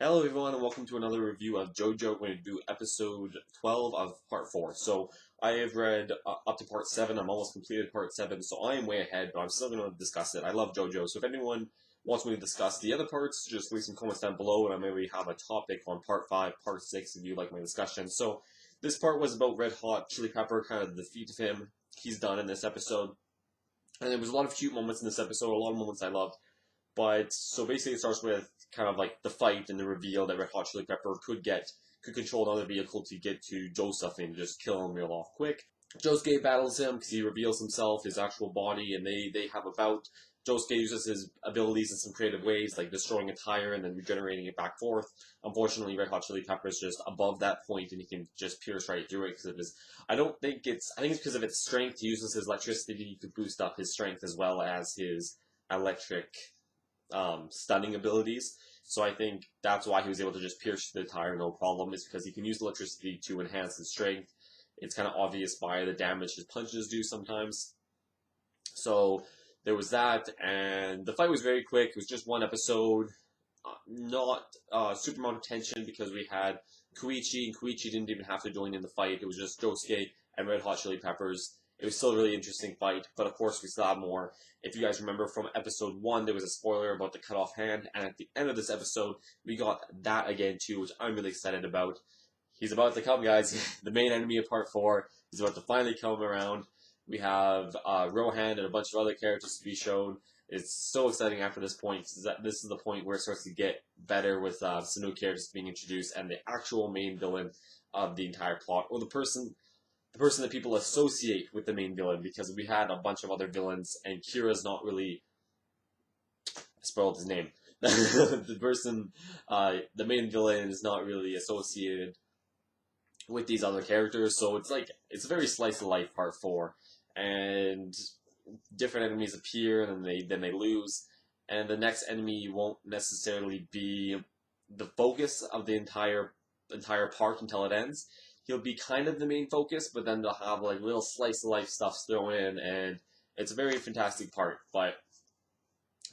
Hello everyone and welcome to another review of JoJo. We're going to do episode 12 of part 4. So I have read up to part 7. I'm almost completed part 7, so I am way ahead, but I'm still going to discuss it. I love JoJo, so if anyone wants me to discuss the other parts, just leave some comments down below and I maybe have a topic on part 5, part 6 if you like my discussion. So this part was about Red Hot Chili Pepper, kind of the defeat of him. He's done in this episode. And there was a lot of cute moments in this episode, a lot of moments I loved. But, so basically it starts with kind of like the fight and the reveal that Red Hot Chili Pepper could control another vehicle to get to Joseph and just kill him real off quick. Josuke battles him because he reveals himself, his actual body, and they have a bout. Josuke uses his abilities in some creative ways, like destroying a tire and then regenerating it back forth. Unfortunately, Red Hot Chili Pepper is just above that point, and he can just pierce right through it because of his. I think it's because of its strength. He uses his electricity to boost up his strength as well as his electric stunning abilities. So I think that's why he was able to just pierce the tire no problem, is because he can use electricity to enhance his strength. It's kind of obvious by the damage his punches do sometimes. So there was that, and the fight was very quick. It was just one episode, not super amount of tension because we had Koichi, and Koichi didn't even have to join in the fight. It was just Josuke and Red Hot Chili Peppers. It was still a really interesting fight, but of course we still have more. If you guys remember from episode 1, there was a spoiler about the cut off hand, and at the end of this episode, we got that again too, which I'm really excited about. He's about to come, guys. The main enemy of part 4 is about to finally come around. We have Rohan and a bunch of other characters to be shown. It's so exciting after this point. This is the point where it starts to get better with some new characters being introduced and the actual main villain of the entire plot, or the person that people associate with the main villain, because we had a bunch of other villains, and Kira's not really. I spoiled his name. The main villain is not really associated with these other characters, so it's a very slice of life part 4, and different enemies appear and then they lose, and the next enemy won't necessarily be the focus of the entire part until it ends. He'll be kind of the main focus, but then they'll have like little slice of life stuff thrown in, and it's a very fantastic part. But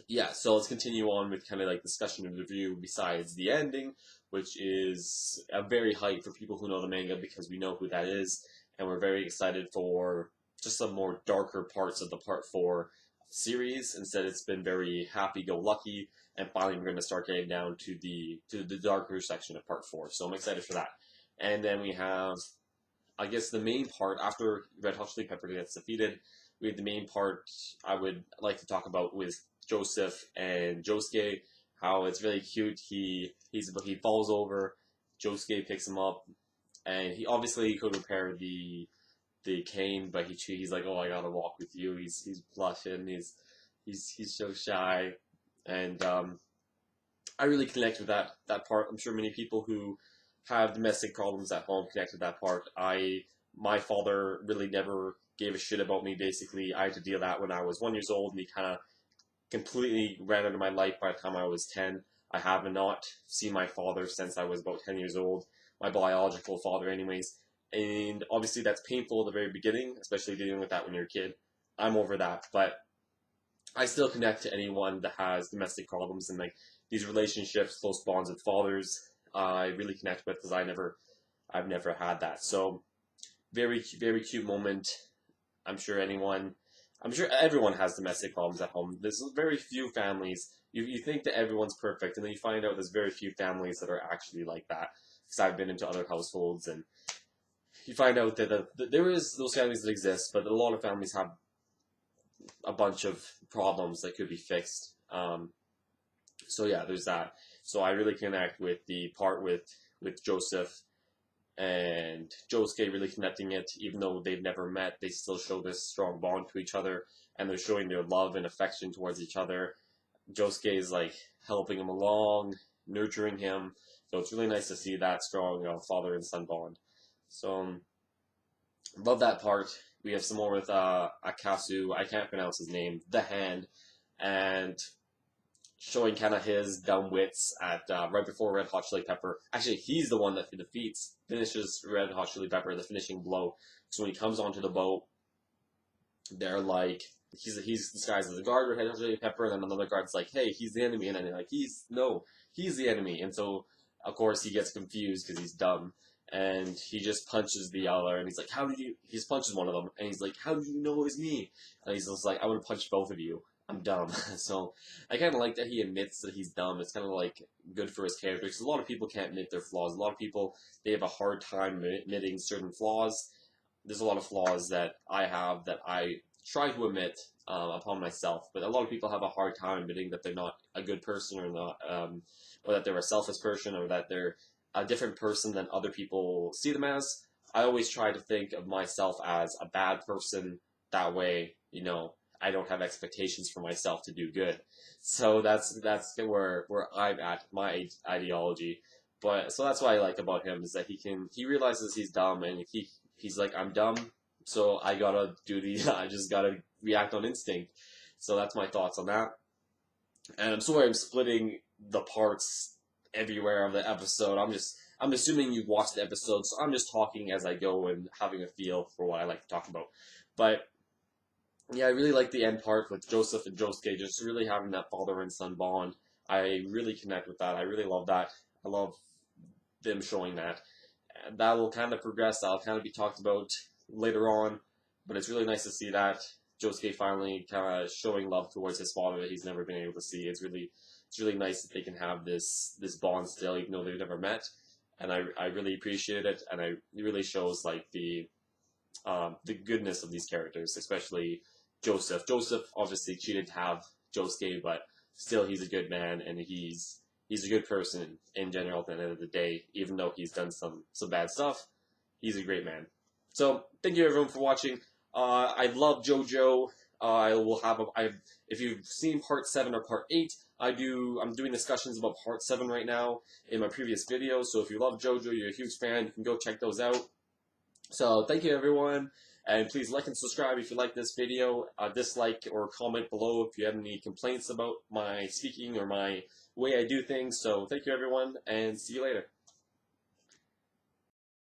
yeah, so let's continue on with kind of like discussion and review besides the ending, which is a very hype for people who know the manga because we know who that is, and we're very excited for just some more darker parts of the part 4 series. Instead, it's been very happy-go-lucky, and finally we're going to start getting down to the darker section of part 4. So I'm excited for that. And then we have, I guess, the main part after Red Hot Chili Pepper gets defeated. We have the main part I would like to talk about with Joseph and Josuke. How it's really cute. He falls over, Josuke picks him up, and he obviously could repair the cane, but he's like, oh, I gotta walk with you. He's blushing. He's so shy, and I really connect with that part. I'm sure many people who have domestic problems at home connect with that part. My father really never gave a shit about me. Basically, I had to deal with that when I was 1 year old, and he kind of completely ran out of my life by the time I was 10. I have not seen my father since I was about 10 years old, my biological father anyways, and obviously that's painful at the very beginning, especially dealing with that when you're a kid. I'm over that, but I still connect to anyone that has domestic problems and like these relationships, close bonds with fathers. I really connect with because I've never had that. So very cute moment. I'm sure everyone has domestic problems at home. There's very few families. You think that everyone's perfect, and then you find out there's very few families that are actually like that. Because I've been into other households, and you find out that there is those families that exist, but a lot of families have a bunch of problems that could be fixed. So yeah, there's that. So I really connect with the part with Joseph and Josuke really connecting it. Even though they've never met, they still show this strong bond to each other, and they're showing their love and affection towards each other. Josuke is like helping him along, nurturing him. So it's really nice to see that strong father and son bond. So love that part. We have some more with Kazoo. I can't pronounce his name. The Hand, and showing kind of his dumb wits at right before Red Hot Chili Pepper. Actually, he's the one that finishes Red Hot Chili Pepper, the finishing blow. So when he comes onto the boat, they're like, he's disguised as a guard with Red Hot Chili Pepper, and then another guard's like, hey, he's the enemy, and then they're like, he's the enemy. And so of course, he gets confused because he's dumb, and he just punches the other, and he's like, "How did you?" He just punches one of them, and he's like, "How did you know it was me?" And he's just like, "I would have punched both of you. I'm dumb." So I kind of like that he admits that he's dumb. It's kind of like good for his character because a lot of people can't admit their flaws. A lot of people they have a hard time admitting certain flaws. There's a lot of flaws that I have that I try to admit upon myself, but a lot of people have a hard time admitting that they're not a good person or not, or that they're a selfish person or that they're a different person than other people see them as. I always try to think of myself as a bad person. That way, I don't have expectations for myself to do good. So that's where I'm at my ideology. But so that's what I like about him is that he realizes he's dumb and he's like, I'm dumb, so I gotta I just gotta react on instinct. So that's my thoughts on that. And I'm sorry I'm splitting the parts everywhere of the episode. I'm assuming you watched the episode, so I'm just talking as I go and having a feel for what I like to talk about. But yeah, I really like the end part with Joseph and Josuke, just really having that father and son bond. I really connect with that. I really love that. I love them showing that. And that will kind of progress. That'll kind of be talked about later on. But it's really nice to see that Josuke finally kind of showing love towards his father that he's never been able to see. It's really nice that they can have this bond still, even though they've never met. And I really appreciate it, and it really shows like the goodness of these characters, especially Joseph. Joseph obviously cheated to have Josuke, but still he's a good man, and he's a good person in general at the end of the day, even though he's done some bad stuff. He's a great man. So thank you everyone for watching. I love JoJo. I will have if you've seen part 7 or part 8, I'm doing discussions about part 7 right now in my previous videos. So if you love JoJo, you're a huge fan, you can go check those out. So thank you everyone, and please like and subscribe if you like this video. Dislike or comment below if you have any complaints about my speaking or my way I do things. So thank you everyone, and see you later.